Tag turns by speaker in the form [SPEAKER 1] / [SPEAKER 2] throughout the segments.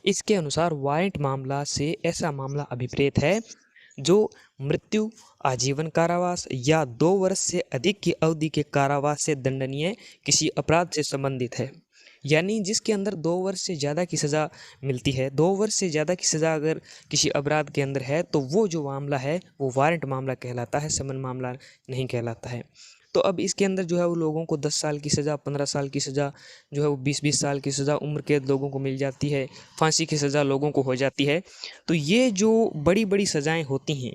[SPEAKER 1] इसके अनुसार वारंट मामला से ऐसा मामला अभिप्रेत है जो मृत्यु, आजीवन कारावास या 2 वर्ष से अधिक की अवधि के कारावास से दंडनीय किसी अपराध से संबंधित है। यानी जिसके अंदर 2 वर्ष से ज़्यादा की सज़ा मिलती है, 2 वर्ष से ज़्यादा की सज़ा अगर किसी अपराध के अंदर है तो वो जो मामला है वो वारंट मामला कहलाता है, समन मामला नहीं कहलाता है। तो अब इसके अंदर जो है वो लोगों को 10 साल की सज़ा, 15 साल की सज़ा, जो है वो 20-20 साल की सज़ा उम्र कैद लोगों को मिल जाती है, फांसी की सज़ा लोगों को हो जाती है। तो ये जो बड़ी बड़ी सज़ाएं होती हैं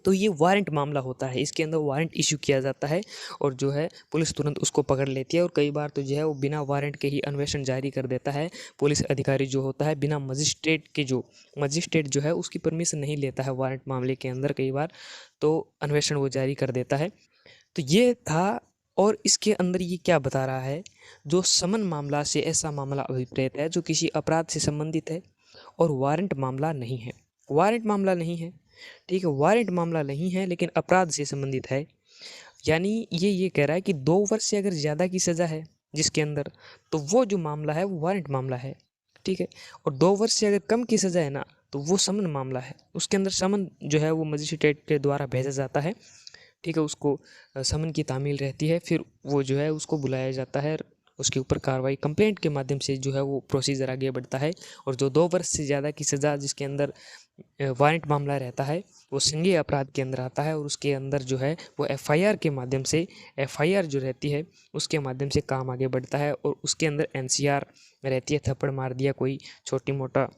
[SPEAKER 1] तो ये वारंट मामला होता है, इसके अंदर वारंट इशू किया जाता है और जो है पुलिस तुरंत उसको पकड़ लेती है और कई बार तो जो है वो बिना वारंट के ही अन्वेषण जारी कर देता है। पुलिस अधिकारी जो होता है बिना मजिस्ट्रेट जो है उसकी परमिशन नहीं लेता है वारंट मामले के अंदर, कई बार तो अन्वेषण वो जारी कर देता है। तो ये था। और इसके अंदर ये क्या बता रहा है, जो समन मामला से ऐसा मामला अभिप्रेत है जो किसी अपराध से संबंधित है और वारंट मामला नहीं है। वारंट मामला नहीं है, ठीक है, वारंट मामला नहीं है लेकिन अपराध से संबंधित है। यानी ये कह रहा है कि 2 वर्ष से अगर ज़्यादा की सज़ा है जिसके अंदर, तो वो जो मामला है वो वारंट मामला है, ठीक है। और 2 वर्ष से अगर कम की सज़ा है ना तो वो समन मामला है, उसके अंदर समन जो है वो मजिस्ट्रेट के द्वारा भेजा जाता है, ठीक है। उसको समन की तामील रहती है, फिर वो जो है उसको बुलाया जाता है, उसके ऊपर कार्रवाई कंप्लेंट के माध्यम से जो है वो प्रोसीजर आगे बढ़ता है। और जो 2 वर्ष से ज़्यादा की सज़ा जिसके अंदर वारंट मामला रहता है वो संज्ञेय अपराध के अंदर आता है और उसके अंदर जो है वो एफआईआर के माध्यम से, एफआईआर जो रहती है उसके माध्यम से काम आगे बढ़ता है और उसके अंदर एनसीआर रहती है, थप्पड़ मार दिया, कोई छोटी मोटा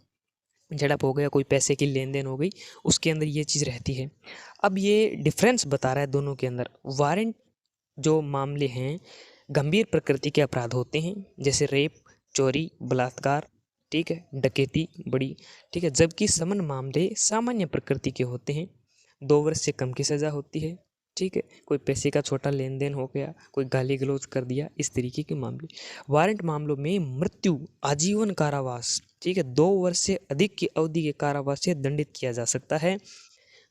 [SPEAKER 1] झड़प हो गया, कोई पैसे की लेन देन हो गई, उसके अंदर ये चीज़ रहती है। अब ये डिफरेंस बता रहा है दोनों के अंदर। वारंट जो मामले हैं गंभीर प्रकृति के अपराध होते हैं, जैसे रेप, चोरी, बलात्कार, ठीक है, डकैती बड़ी, ठीक है। जबकि समन मामले सामान्य प्रकृति के होते हैं, 2 वर्ष से कम की सज़ा होती है, ठीक है। कोई पैसे का छोटा लेन देन हो गया, कोई गाली गलौज कर दिया, इस तरीके के मामले। वारंट मामलों में मृत्यु, आजीवन कारावास, ठीक है, 2 वर्ष से अधिक की अवधि के कारावास से दंडित किया जा सकता है।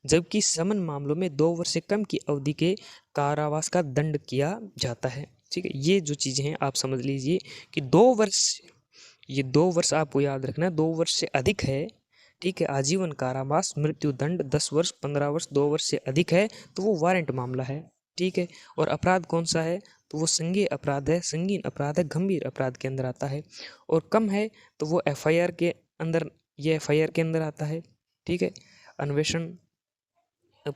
[SPEAKER 1] जबकि समन मामलों में 2 वर्ष से कम की अवधि के कारावास का दंड किया जाता है, ठीक है। ये जो चीज़ें हैं आप समझ लीजिए कि 2 वर्ष, ये 2 वर्ष आपको याद रखना है, 2 वर्ष से अधिक है, ठीक है, आजीवन कारावास, मृत्यु दंड 10 वर्ष, 15 वर्ष, 2 वर्ष से अधिक है तो वो वारंट मामला है, ठीक है। और अपराध कौन सा है, तो वो संज्ञेय अपराध है, संगीन अपराध है, गंभीर अपराध के अंदर आता है। और कम है तो वो एफआईआर के अंदर, ये एफआईआर के अंदर आता है, ठीक है। अन्वेषण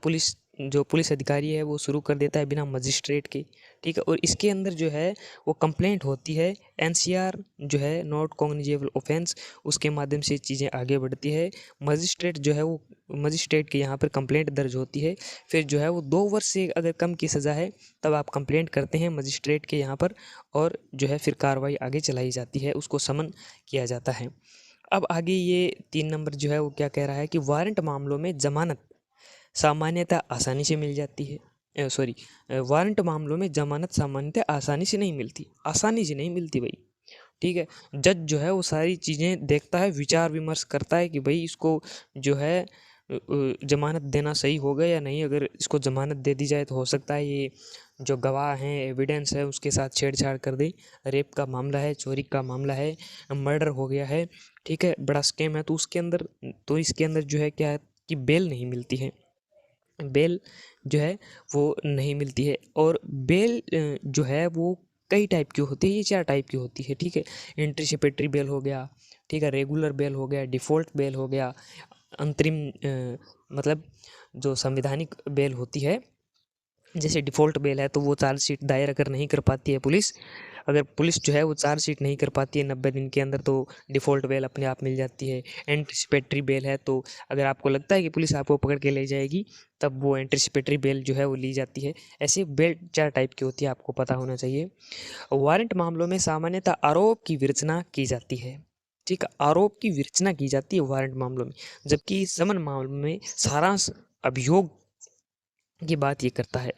[SPEAKER 1] पुलिस, जो पुलिस अधिकारी है वो शुरू कर देता है बिना मजिस्ट्रेट के, ठीक है। और इसके अंदर जो है वो कंप्लेंट होती है, एनसीआर जो है नॉट कॉग्निजेबल ऑफेंस, उसके माध्यम से चीज़ें आगे बढ़ती है। मजिस्ट्रेट जो है वो, मजिस्ट्रेट के यहाँ पर कंप्लेंट दर्ज होती है, फिर जो है वो 2 वर्ष से अगर कम की सज़ा है तब आप कंप्लेंट करते हैं मजिस्ट्रेट के यहाँ पर और जो है फिर कार्रवाई आगे चलाई जाती है, उसको समन किया जाता है। अब आगे ये 3 नंबर जो है वो क्या कह रहा है कि वारंट मामलों में जमानत सामान्यतः आसानी से मिल जाती है, सॉरी, वारंट मामलों में जमानत सामान्यतः आसानी से नहीं मिलती, आसानी से नहीं मिलती भाई, ठीक है। जज जो है वो सारी चीज़ें देखता है, विचार विमर्श करता है कि भाई इसको जो है जमानत देना सही होगा या नहीं। अगर इसको जमानत दे दी जाए तो हो सकता है ये जो गवाह हैं, एविडेंस है, उसके साथ छेड़छाड़ कर दे। रेप का मामला है, चोरी का मामला है, मर्डर हो गया है, ठीक है, बड़ा स्कैम है, तो उसके अंदर, तो इसके अंदर जो है क्या है कि बेल नहीं मिलती है, बेल जो है वो नहीं मिलती है। और बेल जो है वो कई टाइप की होती है, ये 4 टाइप की होती है, ठीक है। एंटीसिपेटरी बेल हो गया, ठीक है, रेगुलर बेल हो गया, डिफ़ॉल्ट बेल हो गया, अंतरिम मतलब जो संवैधानिक बेल होती है। जैसे डिफ़ॉल्ट बेल है तो वो चार्जशीट दायर अगर नहीं कर पाती है पुलिस, अगर पुलिस जो है वो चार्जशीट नहीं कर पाती है 90 दिन के अंदर, तो डिफ़ॉल्ट बेल अपने आप मिल जाती है। एंटीसिपेटरी बेल है तो अगर आपको लगता है कि पुलिस आपको पकड़ के ले जाएगी तब वो एंटीसिपेटरी बेल जो है वो ली जाती है। ऐसे बेल 4 टाइप की होती है, आपको पता होना चाहिए। वारंट मामलों में सामान्यतः आरोप की विरचना की जाती है, ठीक है, आरोप की विरचना की जाती है वारंट मामलों में। जबकि समन मामलों में सारांश अभियोग की बात ये करता है।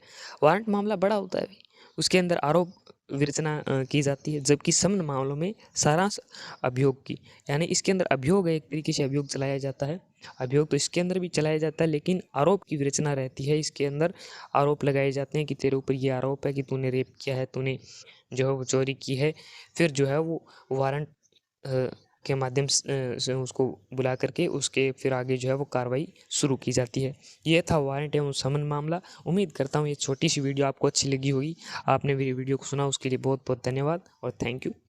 [SPEAKER 1] वारंट मामला बड़ा होता है, उसके अंदर आरोप विरचना की जाती है, जबकि समन मामलों में सारांश अभियोग की, यानी इसके अंदर अभियोग है, एक तरीके से अभियोग चलाया जाता है। अभियोग तो इसके अंदर भी चलाया जाता है लेकिन आरोप की विरचना रहती है, इसके अंदर आरोप लगाए जाते हैं कि तेरे ऊपर ये आरोप है कि तूने रेप किया है, तूने जो है वो चोरी की है। फिर जो है वो वारंट के माध्यम से उसको बुला करके उसके फिर आगे जो है वो कार्रवाई शुरू की जाती है। ये था वारंट एवं समन मामला। उम्मीद करता हूँ ये छोटी सी वीडियो आपको अच्छी लगी होगी। आपने मेरी वीडियो को सुना उसके लिए बहुत बहुत धन्यवाद और थैंक यू।